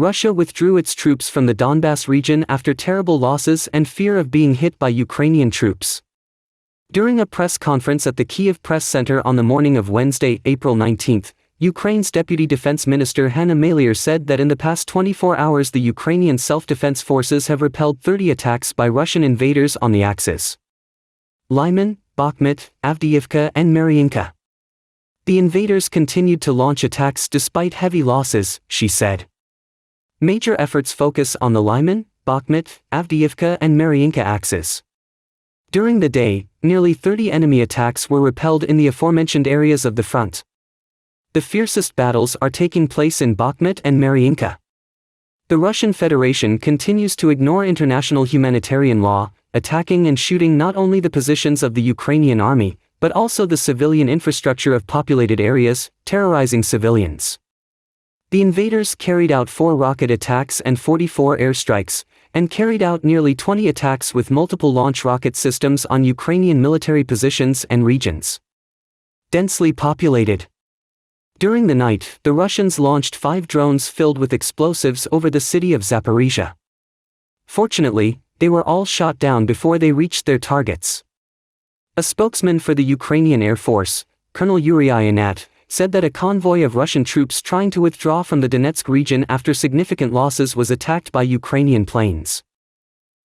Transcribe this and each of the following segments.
Russia withdrew its troops from the Donbas region after terrible losses and fear of being hit by Ukrainian troops. During a press conference at the Kyiv Press Center on the morning of Wednesday, April 19, Ukraine's Deputy Defense Minister Hanna Maliar said that in the past 24 hours the Ukrainian self-defense forces have repelled 30 attacks by Russian invaders on the axis. Lyman, Bakhmut, Avdiivka and Mariinka. The invaders continued to launch attacks despite heavy losses, she said. Major efforts focus on the Lyman, Bakhmut, Avdiivka and Mariinka axis. During the day, nearly 30 enemy attacks were repelled in the aforementioned areas of the front. The fiercest battles are taking place in Bakhmut and Mariinka. The Russian Federation continues to ignore international humanitarian law, attacking and shooting not only the positions of the Ukrainian army, but also the civilian infrastructure of populated areas, terrorizing civilians. The invaders carried out 4 rocket attacks and 44 airstrikes, and carried out nearly 20 attacks with multiple launch rocket systems on Ukrainian military positions and regions. Densely populated. During the night, the Russians launched 5 drones filled with explosives over the city of Zaporizhia. Fortunately, they were all shot down before they reached their targets. A spokesman for the Ukrainian Air Force, Colonel Yuri Ianat, said that a convoy of Russian troops trying to withdraw from the Donetsk region after significant losses was attacked by Ukrainian planes.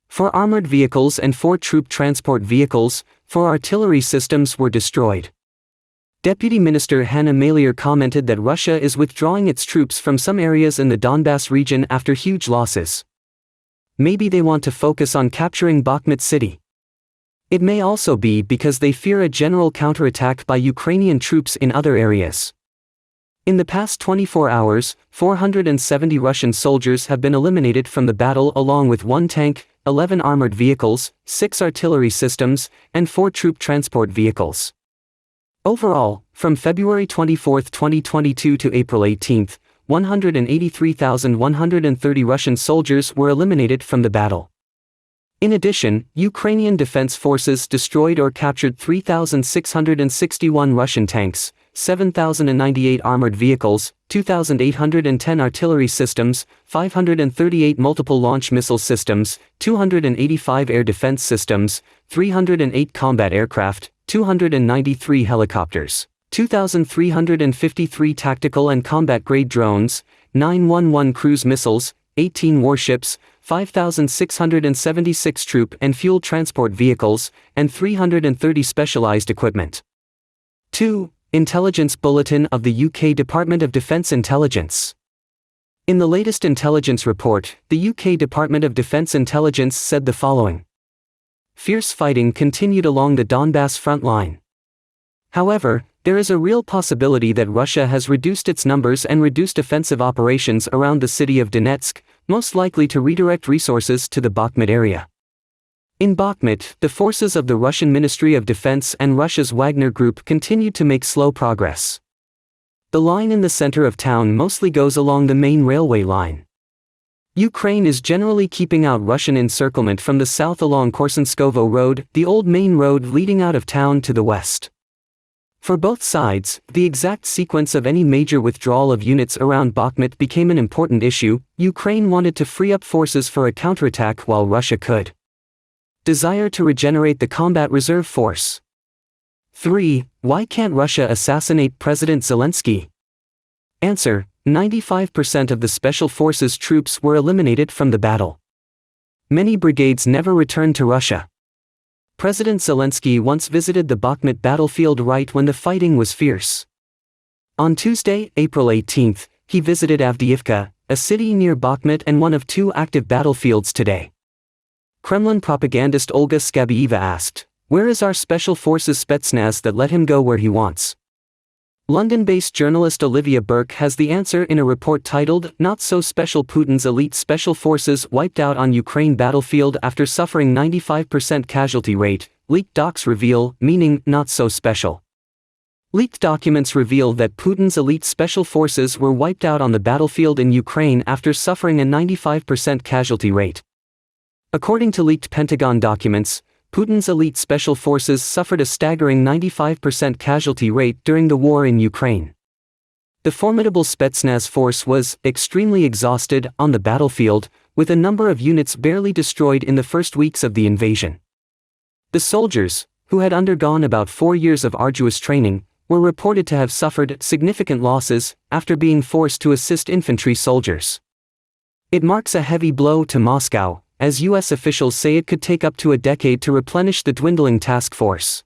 4 armored vehicles and 4 troop transport vehicles, 4 artillery systems were destroyed. Deputy Minister Hanna Maliar commented that Russia is withdrawing its troops from some areas in the Donbas region after huge losses. Maybe they want to focus on capturing Bakhmut city. It may also be because they fear a general counterattack by Ukrainian troops in other areas. In the past 24 hours, 470 Russian soldiers have been eliminated from the battle along with 1 tank, 11 armored vehicles, 6 artillery systems, and 4 troop transport vehicles. Overall, from February 24, 2022 to April 18, 183,130 Russian soldiers were eliminated from the battle. In addition, Ukrainian defense forces destroyed or captured 3,661 Russian tanks, 7,098 armored vehicles, 2,810 artillery systems, 538 multiple launch missile systems, 285 air defense systems, 308 combat aircraft, 293 helicopters, 2,353 tactical and combat-grade drones, 911 cruise missiles, 18 warships, 5,676 troop and fuel transport vehicles, and 330 specialized equipment. 2. Intelligence Bulletin of the UK Department of Defence Intelligence. In the latest intelligence report, the UK Department of Defence Intelligence said the following. Fierce fighting continued along the Donbas front line. However, there is a real possibility that Russia has reduced its numbers and reduced offensive operations around the city of Donetsk, most likely to redirect resources to the Bakhmut area. In Bakhmut, the forces of the Russian Ministry of Defense and Russia's Wagner Group continued to make slow progress. The line in the center of town mostly goes along the main railway line. Ukraine is generally keeping out Russian encirclement from the south along Korsunskovo Road, the old main road leading out of town to the west. For both sides, the exact sequence of any major withdrawal of units around Bakhmut became an important issue. Ukraine wanted to free up forces for a counterattack while Russia could. Desire to regenerate the combat reserve force. 3. Why can't Russia assassinate President Zelensky? Answer: 95% of the Special Forces troops were eliminated from the battle. Many brigades never returned to Russia. President Zelensky once visited the Bakhmut battlefield right when the fighting was fierce. On Tuesday, April 18, he visited Avdiivka, a city near Bakhmut and one of 2 active battlefields today. Kremlin propagandist Olga Skabieva asked, "Where is our Special Forces Spetsnaz that let him go where he wants?" London-based journalist Olivia Burke has the answer in a report titled, "Not So Special: Putin's elite special forces wiped out on Ukraine battlefield after suffering 95% casualty rate, leaked docs reveal, meaning not so special." Leaked documents reveal that Putin's elite special forces were wiped out on the battlefield in Ukraine after suffering a 95% casualty rate. According to leaked Pentagon documents, Putin's elite special forces suffered a staggering 95% casualty rate during the war in Ukraine. The formidable Spetsnaz force was extremely exhausted on the battlefield, with a number of units barely destroyed in the first weeks of the invasion. The soldiers, who had undergone about 4 years of arduous training, were reported to have suffered significant losses after being forced to assist infantry soldiers. It marks a heavy blow to Moscow, as U.S. officials say it could take up to a decade to replenish the dwindling task force.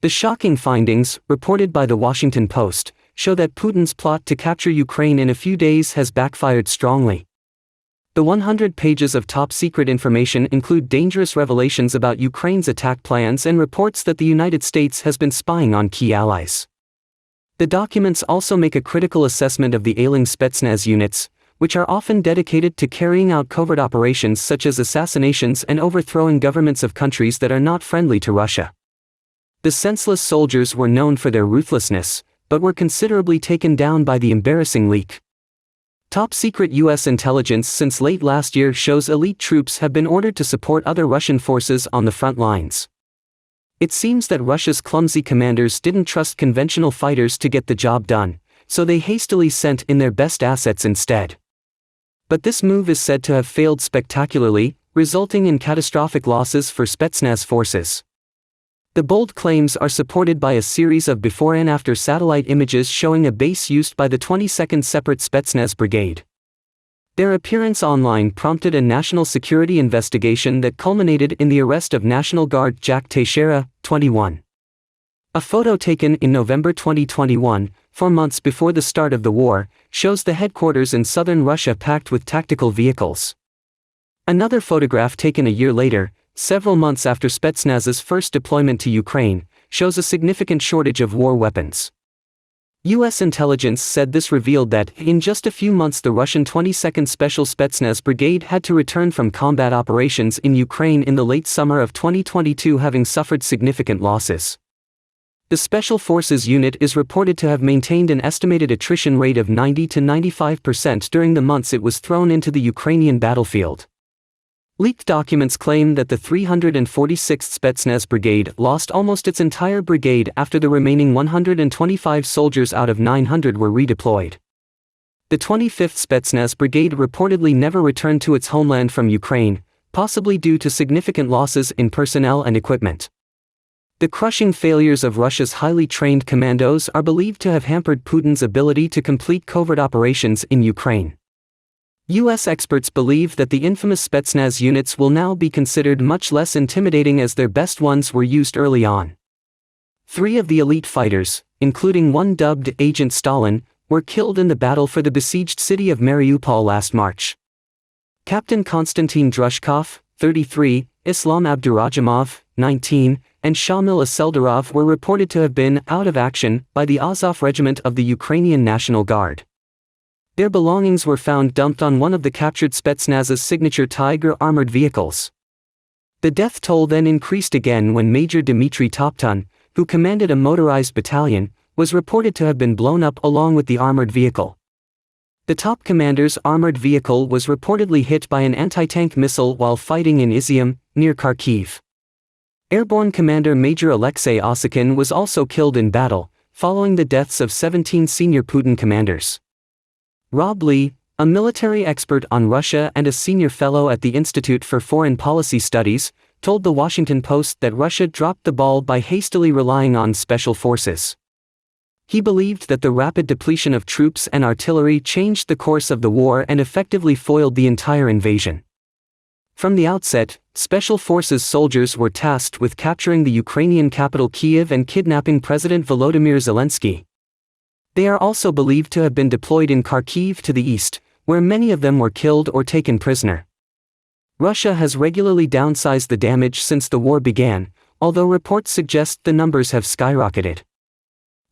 The shocking findings, reported by the Washington Post, show that Putin's plot to capture Ukraine in a few days has backfired strongly. The 100 pages of top-secret information include dangerous revelations about Ukraine's attack plans and reports that the United States has been spying on key allies. The documents also make a critical assessment of the ailing Spetsnaz units, which are often dedicated to carrying out covert operations such as assassinations and overthrowing governments of countries that are not friendly to Russia. The senseless soldiers were known for their ruthlessness, but were considerably taken down by the embarrassing leak. Top-secret U.S. intelligence since late last year shows elite troops have been ordered to support other Russian forces on the front lines. It seems that Russia's clumsy commanders didn't trust conventional fighters to get the job done, so they hastily sent in their best assets instead. But this move is said to have failed spectacularly, resulting in catastrophic losses for Spetsnaz forces. The bold claims are supported by a series of before and after satellite images showing a base used by the 22nd Separate Spetsnaz Brigade. Their appearance online prompted a national security investigation that culminated in the arrest of National Guard Jack Teixeira, 21. A photo taken in November 2021, 4 months before the start of the war, shows the headquarters in southern Russia packed with tactical vehicles. Another photograph taken a year later, several months after Spetsnaz's first deployment to Ukraine, shows a significant shortage of war weapons. U.S. intelligence said this revealed that, in just a few months, the Russian 22nd Special Spetsnaz Brigade had to return from combat operations in Ukraine in the late summer of 2022, having suffered significant losses. The Special Forces unit is reported to have maintained an estimated attrition rate of 90 to 95% during the months it was thrown into the Ukrainian battlefield. Leaked documents claim that the 346th Spetsnaz Brigade lost almost its entire brigade after the remaining 125 soldiers out of 900 were redeployed. The 25th Spetsnaz Brigade reportedly never returned to its homeland from Ukraine, possibly due to significant losses in personnel and equipment. The crushing failures of Russia's highly trained commandos are believed to have hampered Putin's ability to complete covert operations in Ukraine. U.S. experts believe that the infamous Spetsnaz units will now be considered much less intimidating as their best ones were used early on. 3 of the elite fighters, including one dubbed Agent Stalin, were killed in the battle for the besieged city of Mariupol last March. Captain Konstantin Drushkov, 33, Islam Abdurajimov, 19, and Shamil Aseldarov were reported to have been out of action by the Azov Regiment of the Ukrainian National Guard. Their belongings were found dumped on one of the captured Spetsnaz's signature Tiger armored vehicles. The death toll then increased again when Major Dmitry Toptun, who commanded a motorized battalion, was reported to have been blown up along with the armored vehicle. The top commander's armored vehicle was reportedly hit by an anti-tank missile while fighting in Izium, near Kharkiv. Airborne Commander Major Alexei Osakhin was also killed in battle, following the deaths of 17 senior Putin commanders. Rob Lee, a military expert on Russia and a senior fellow at the Institute for Foreign Policy Studies, told The Washington Post that Russia dropped the ball by hastily relying on special forces. He believed that the rapid depletion of troops and artillery changed the course of the war and effectively foiled the entire invasion. From the outset, Special Forces soldiers were tasked with capturing the Ukrainian capital Kyiv and kidnapping President Volodymyr Zelensky. They are also believed to have been deployed in Kharkiv to the east, where many of them were killed or taken prisoner. Russia has regularly downsized the damage since the war began, although reports suggest the numbers have skyrocketed.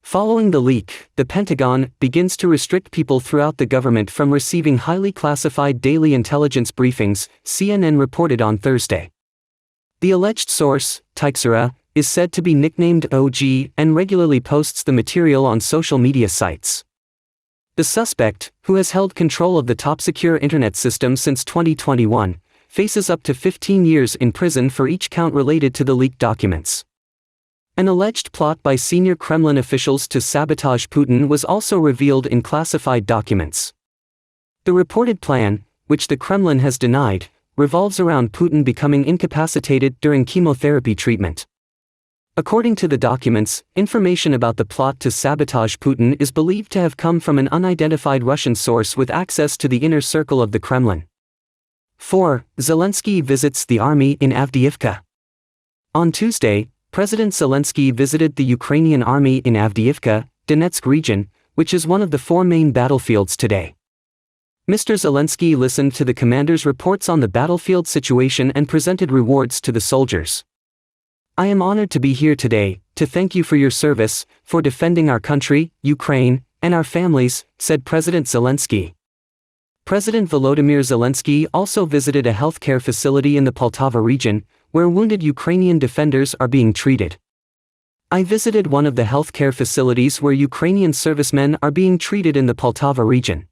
Following the leak, the Pentagon begins to restrict people throughout the government from receiving highly classified daily intelligence briefings, CNN reported on Thursday. The alleged source, Teixeira, is said to be nicknamed OG and regularly posts the material on social media sites. The suspect, who has held control of the top secure internet system since 2021, faces up to 15 years in prison for each count related to the leaked documents. An alleged plot by senior Kremlin officials to sabotage Putin was also revealed in classified documents. The reported plan, which the Kremlin has denied, revolves around Putin becoming incapacitated during chemotherapy treatment. According to the documents, information about the plot to sabotage Putin is believed to have come from an unidentified Russian source with access to the inner circle of the Kremlin. 4. Zelensky visits the army in Avdiivka. On Tuesday, President Zelensky visited the Ukrainian army in Avdiivka, Donetsk region, which is one of the 4 main battlefields today. Mr. Zelensky listened to the commander's reports on the battlefield situation and presented rewards to the soldiers. I am honored to be here today, to thank you for your service, for defending our country, Ukraine, and our families, said President Zelensky. President Volodymyr Zelensky also visited a healthcare facility in the Poltava region, where wounded Ukrainian defenders are being treated. I visited one of the healthcare facilities where Ukrainian servicemen are being treated in the Poltava region.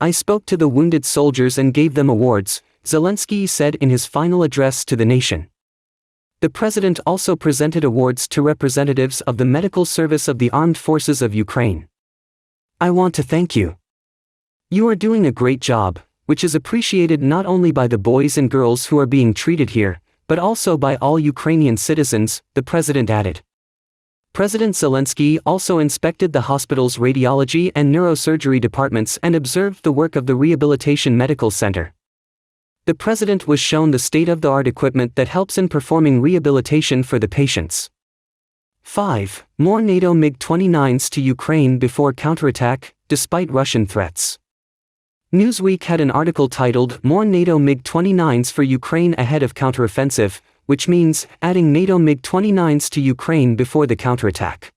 I spoke to the wounded soldiers and gave them awards, Zelensky said in his final address to the nation. The president also presented awards to representatives of the medical service of the armed forces of Ukraine. I want to thank you. You are doing a great job, which is appreciated not only by the boys and girls who are being treated here, but also by all Ukrainian citizens, the president added. President Zelensky also inspected the hospital's radiology and neurosurgery departments and observed the work of the Rehabilitation Medical Center. The president was shown the state-of-the-art equipment that helps in performing rehabilitation for the patients. 5. More NATO MiG-29s to Ukraine before counterattack, despite Russian threats. Newsweek had an article titled "More NATO MiG-29s for Ukraine ahead of counteroffensive," which means adding NATO MiG-29s to Ukraine before the counterattack.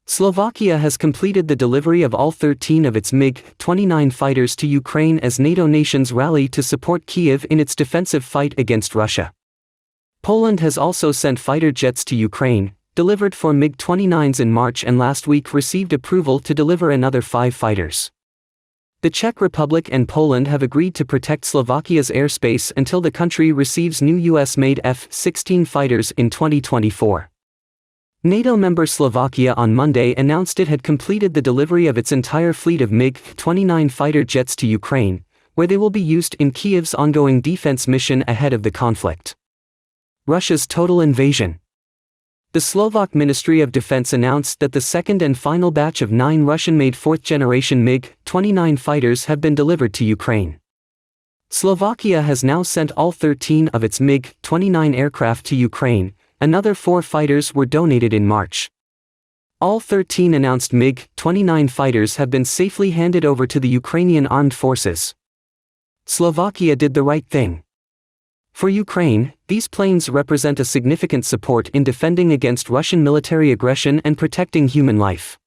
Slovakia has completed the delivery of all 13 of its MiG-29 fighters to Ukraine as NATO nations rally to support Kyiv in its defensive fight against Russia. Poland has also sent fighter jets to Ukraine, delivered 4 MiG-29s in March and last week received approval to deliver another 5 fighters. The Czech Republic and Poland have agreed to protect Slovakia's airspace until the country receives new US-made F-16 fighters in 2024. NATO member Slovakia on Monday announced it had completed the delivery of its entire fleet of MiG-29 fighter jets to Ukraine, where they will be used in Kyiv's ongoing defense mission ahead of the conflict. Russia's total invasion. The Slovak Ministry of Defense announced that the second and final batch of 9 Russian-made 4th-generation MiG-29 fighters have been delivered to Ukraine. Slovakia has now sent all 13 of its MiG-29 aircraft to Ukraine. Another 4 fighters were donated in March. All 13 announced MiG-29 fighters have been safely handed over to the Ukrainian armed forces. Slovakia did the right thing. For Ukraine, these planes represent a significant support in defending against Russian military aggression and protecting human life.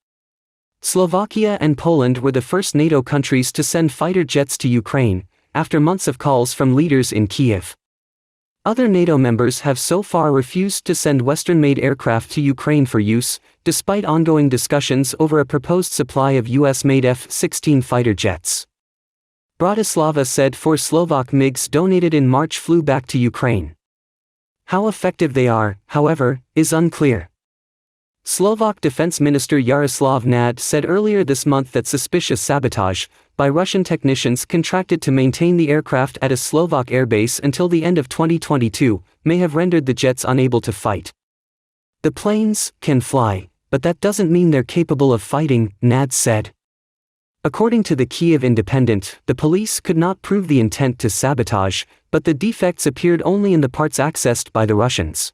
Slovakia and Poland were the first NATO countries to send fighter jets to Ukraine, after months of calls from leaders in Kyiv. Other NATO members have so far refused to send Western-made aircraft to Ukraine for use, despite ongoing discussions over a proposed supply of US-made F-16 fighter jets. Bratislava said 4 Slovak MiGs donated in March flew back to Ukraine. How effective they are, however, is unclear. Slovak Defense Minister Jaroslav Nad said earlier this month that suspicious sabotage by Russian technicians contracted to maintain the aircraft at a Slovak airbase until the end of 2022 may have rendered the jets unable to fight. The planes can fly, but that doesn't mean they're capable of fighting, Nad said. According to the Kyiv Independent, the police could not prove the intent to sabotage, but the defects appeared only in the parts accessed by the Russians.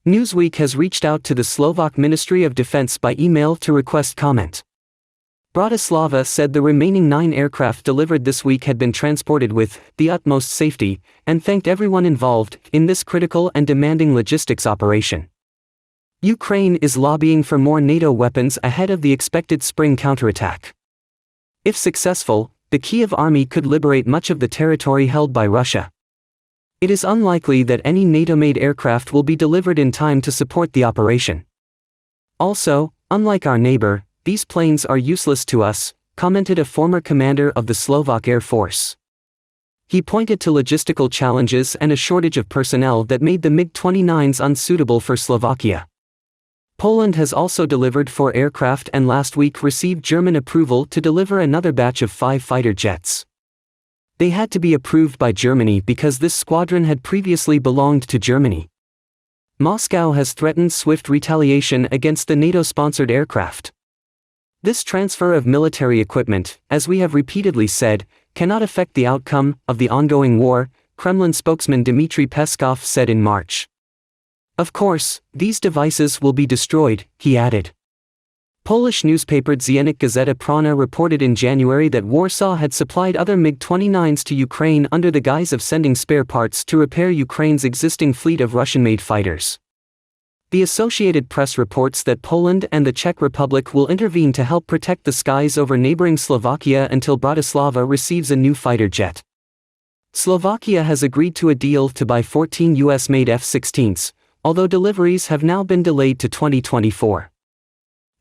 Newsweek has reached out to the Slovak Ministry of Defense by email to request comment. Bratislava said the remaining 9 aircraft delivered this week had been transported with the utmost safety, and thanked everyone involved in this critical and demanding logistics operation. Ukraine is lobbying for more NATO weapons ahead of the expected spring counterattack. If successful, the Kyiv army could liberate much of the territory held by Russia. It is unlikely that any NATO-made aircraft will be delivered in time to support the operation. Also, unlike our neighbor, these planes are useless to us, commented a former commander of the Slovak Air Force. He pointed to logistical challenges and a shortage of personnel that made the MiG-29s unsuitable for Slovakia. Poland has also delivered 4 aircraft and last week received German approval to deliver another batch of 5 fighter jets. They had to be approved by Germany because this squadron had previously belonged to Germany. Moscow has threatened swift retaliation against the NATO-sponsored aircraft. This transfer of military equipment, as we have repeatedly said, cannot affect the outcome of the ongoing war, Kremlin spokesman Dmitry Peskov said in March. Of course, these devices will be destroyed, he added. Polish newspaper Dziennik Gazeta Prawna reported in January that Warsaw had supplied other MiG-29s to Ukraine under the guise of sending spare parts to repair Ukraine's existing fleet of Russian-made fighters. The Associated Press reports that Poland and the Czech Republic will intervene to help protect the skies over neighboring Slovakia until Bratislava receives a new fighter jet. Slovakia has agreed to a deal to buy 14 US-made F-16s, although deliveries have now been delayed to 2024.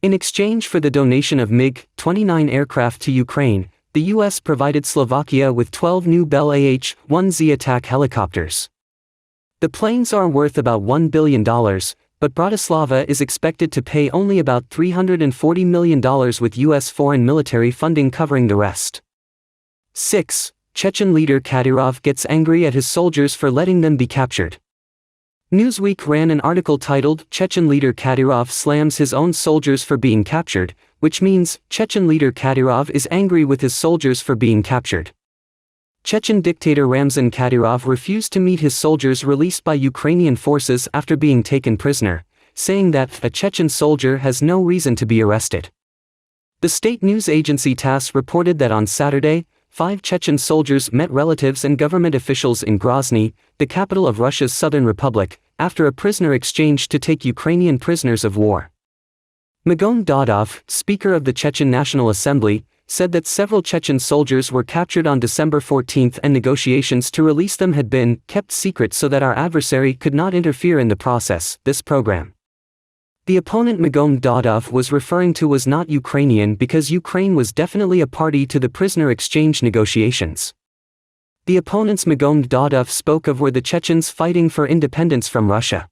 In exchange for the donation of MiG-29 aircraft to Ukraine, the US provided Slovakia with 12 new Bell AH-1Z attack helicopters. The planes are worth about $1 billion, but Bratislava is expected to pay only about $340 million with US foreign military funding covering the rest. 6. Chechen leader Kadyrov gets angry at his soldiers for letting them be captured. Newsweek ran an article titled "Chechen leader Kadyrov slams his own soldiers for being captured," which means Chechen leader Kadyrov is angry with his soldiers for being captured. Chechen dictator Ramzan Kadyrov refused to meet his soldiers released by Ukrainian forces after being taken prisoner, saying that a Chechen soldier has no reason to be arrested. The state news agency TASS reported that on Saturday, 5 Chechen soldiers met relatives and government officials in Grozny, the capital of Russia's southern republic, after a prisoner exchange to take Ukrainian prisoners of war. Magon Dodov, Speaker of the Chechen National Assembly, said that several Chechen soldiers were captured on December 14 and negotiations to release them had been kept secret so that our adversary could not interfere in the process, this program. The opponent Magon Dodov was referring to was not Ukrainian because Ukraine was definitely a party to the prisoner exchange negotiations. The opponents Magon Dodov spoke of were the Chechens fighting for independence from Russia.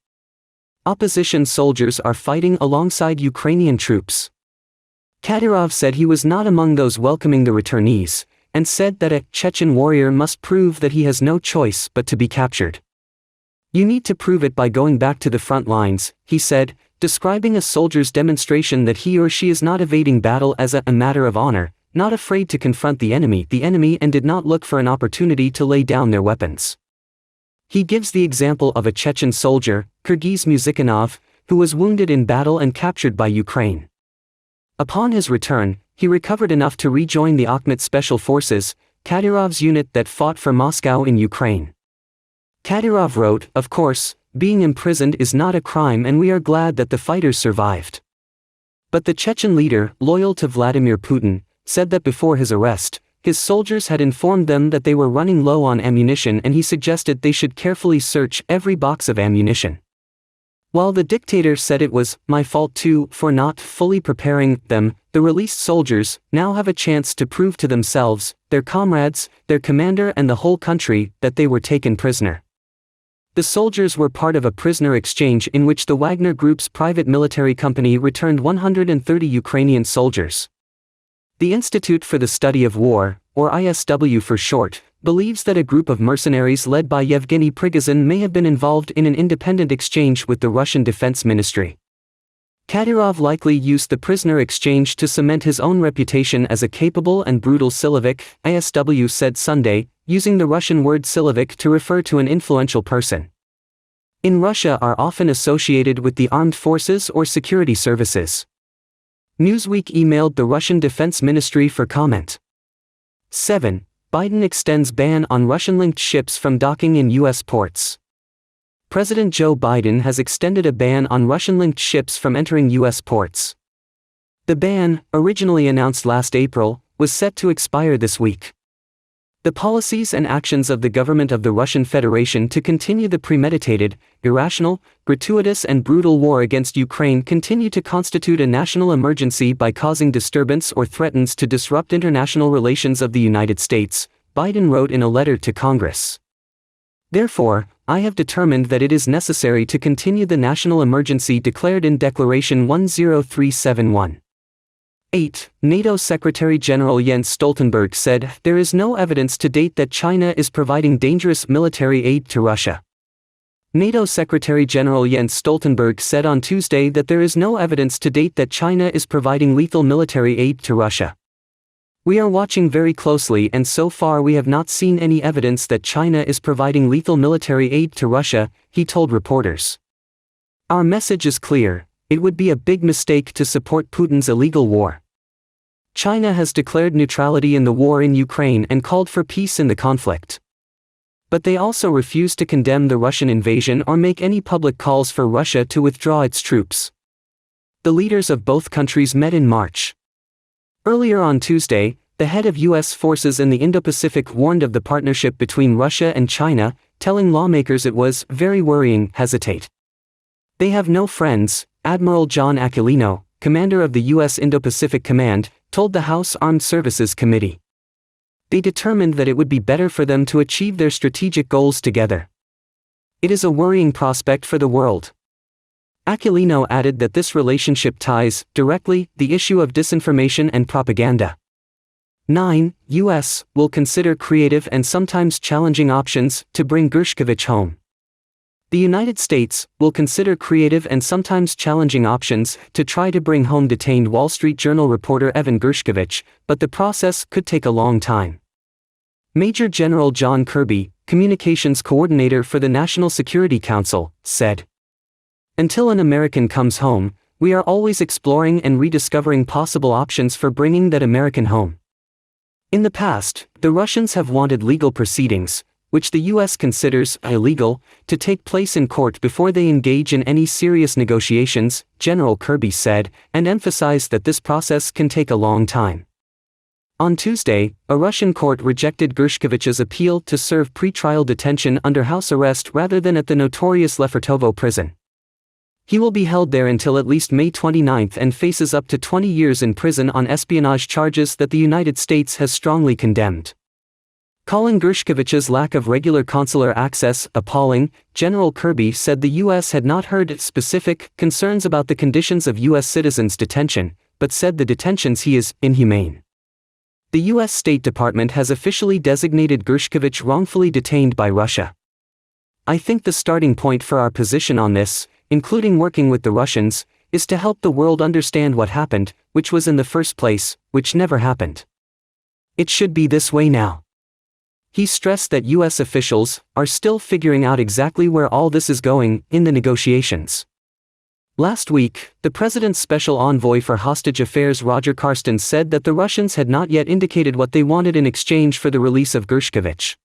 Opposition soldiers are fighting alongside Ukrainian troops. Kadyrov said he was not among those welcoming the returnees, and said that a Chechen warrior must prove that he has no choice but to be captured. "You need to prove it by going back to the front lines," he said, describing a soldier's demonstration that he or she is not evading battle as a matter of honor, not afraid to confront the enemy and did not look for an opportunity to lay down their weapons. He gives the example of a Chechen soldier, Kyrgyz Muzikanov, who was wounded in battle and captured by Ukraine. Upon his return, he recovered enough to rejoin the Akhmat Special Forces, Kadyrov's unit that fought for Moscow in Ukraine. Kadyrov wrote, "Of course, being imprisoned is not a crime and we are glad that the fighters survived." But the Chechen leader, loyal to Vladimir Putin, said that before his arrest, his soldiers had informed them that they were running low on ammunition and he suggested they should carefully search every box of ammunition. While the dictator said it was "my fault too" for not fully preparing them, the released soldiers now have a chance to prove to themselves, their comrades, their commander and the whole country, that they were taken prisoner. The soldiers were part of a prisoner exchange in which the Wagner Group's private military company returned 130 Ukrainian soldiers. The Institute for the Study of War, or ISW for short, believes that a group of mercenaries led by Yevgeny Prigozhin may have been involved in an independent exchange with the Russian Defense Ministry. Kadyrov likely used the prisoner exchange to cement his own reputation as a capable and brutal Silovik, ISW said Sunday, using the Russian word Silovik to refer to an influential person. In Russia are often associated with the armed forces or security services. Newsweek emailed the Russian Defense Ministry for comment. 7. Biden extends ban on Russian-linked ships from docking in U.S. ports. President Joe Biden has extended a ban on Russian-linked ships from entering U.S. ports. The ban, originally announced last April, was set to expire this week. The policies and actions of the government of the Russian Federation to continue the premeditated, irrational, gratuitous and brutal war against Ukraine continue to constitute a national emergency by causing disturbance or threatens to disrupt international relations of the United States, Biden wrote in a letter to Congress. Therefore, I have determined that it is necessary to continue the national emergency declared in Declaration 10371. 8. NATO Secretary-General Jens Stoltenberg said, "There is no evidence to date that China is providing dangerous military aid to Russia." NATO Secretary-General Jens Stoltenberg said on Tuesday that there is no evidence to date that China is providing lethal military aid to Russia. "We are watching very closely and so far we have not seen any evidence that China is providing lethal military aid to Russia," he told reporters. "Our message is clear: it would be a big mistake to support Putin's illegal war. China has declared neutrality in the war in Ukraine and called for peace in the conflict. But they also refuse to condemn the Russian invasion or make any public calls for Russia to withdraw its troops." The leaders of both countries met in March. Earlier on Tuesday, the head of U.S. forces in the Indo-Pacific warned of the partnership between Russia and China, telling lawmakers it was very worrying. Hesitate. "They have no friends," Admiral John Aquilino, commander of the U.S. Indo-Pacific Command, told the House Armed Services Committee. "They determined that it would be better for them to achieve their strategic goals together. It is a worrying prospect for the world." Aquilino added that this relationship ties, directly, the issue of disinformation and propaganda. 9. U.S. will consider creative and sometimes challenging options to bring Gershkovich home. The United States will consider creative and sometimes challenging options to try to bring home detained Wall Street Journal reporter Evan Gershkovich, but the process could take a long time. Major General John Kirby, communications coordinator for the National Security Council, said, "Until an American comes home, we are always exploring and rediscovering possible options for bringing that American home." In the past, the Russians have wanted legal proceedings, which the U.S. considers illegal, to take place in court before they engage in any serious negotiations, General Kirby said, and emphasized that this process can take a long time. On Tuesday, a Russian court rejected Gershkovich's appeal to serve pretrial detention under house arrest rather than at the notorious Lefortovo prison. He will be held there until at least May 29 and faces up to 20 years in prison on espionage charges that the United States has strongly condemned. Calling Gershkovich's lack of regular consular access appalling, General Kirby said the U.S. had not heard specific concerns about the conditions of U.S. citizens' detention, but said the detentions he is inhumane. The U.S. State Department has officially designated Gershkovich wrongfully detained by Russia. "I think the starting point for our position on this, including working with the Russians, is to help the world understand what happened, which was in the first place, which never happened. It should be this way now." He stressed that U.S. officials are still figuring out exactly where all this is going in the negotiations. Last week, the president's special envoy for hostage affairs Roger Carstens said that the Russians had not yet indicated what they wanted in exchange for the release of Gershkovich.